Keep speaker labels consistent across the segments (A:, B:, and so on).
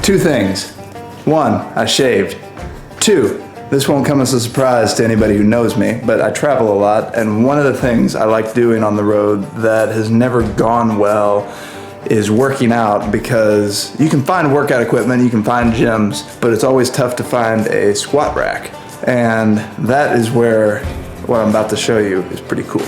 A: Two things. One, I shaved. Two, this won't come as a surprise to anybody who knows me, but I travel a lot, and one of the things I like doing on the road that has never gone well is working out, because you can find workout equipment, you can find gyms, but it's always tough to find a squat rack. And that is where what I'm about to show you is pretty cool.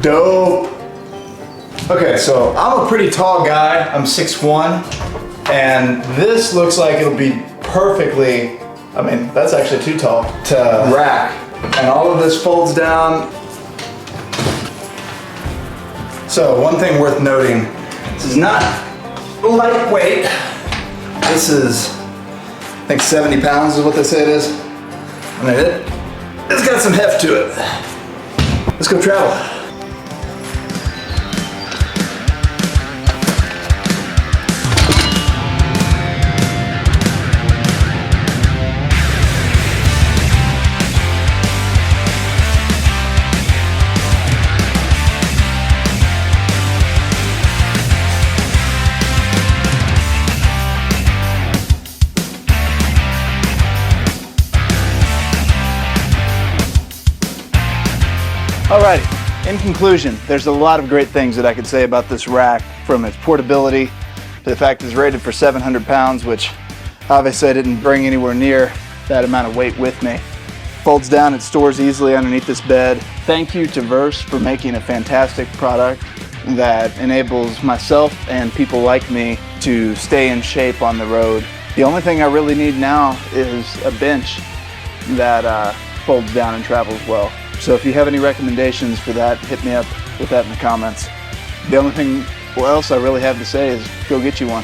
A: Dope. Okay, so I'm a pretty tall guy. I'm 6'1", and this looks like it'll be perfectly, I mean, that's actually too tall, to rack. And all of this folds down. So one thing worth noting, this is not lightweight. This is, I think 70 pounds is what they say it is. I mean, it's got some heft to it. Let's go travel. Alrighty, in conclusion, there's a lot of great things that I could say about this rack, from its portability to the fact it's rated for 700 pounds, which obviously I didn't bring anywhere near that amount of weight with me. Folds down, it stores easily underneath this bed. Thank you to Verse for making a fantastic product that enables myself and people like me to stay in shape on the road. The only thing I really need now is a bench that folds down and travels well. So if you have any recommendations for that, hit me up with that in the comments. The only thing else I really have to say is go get you one.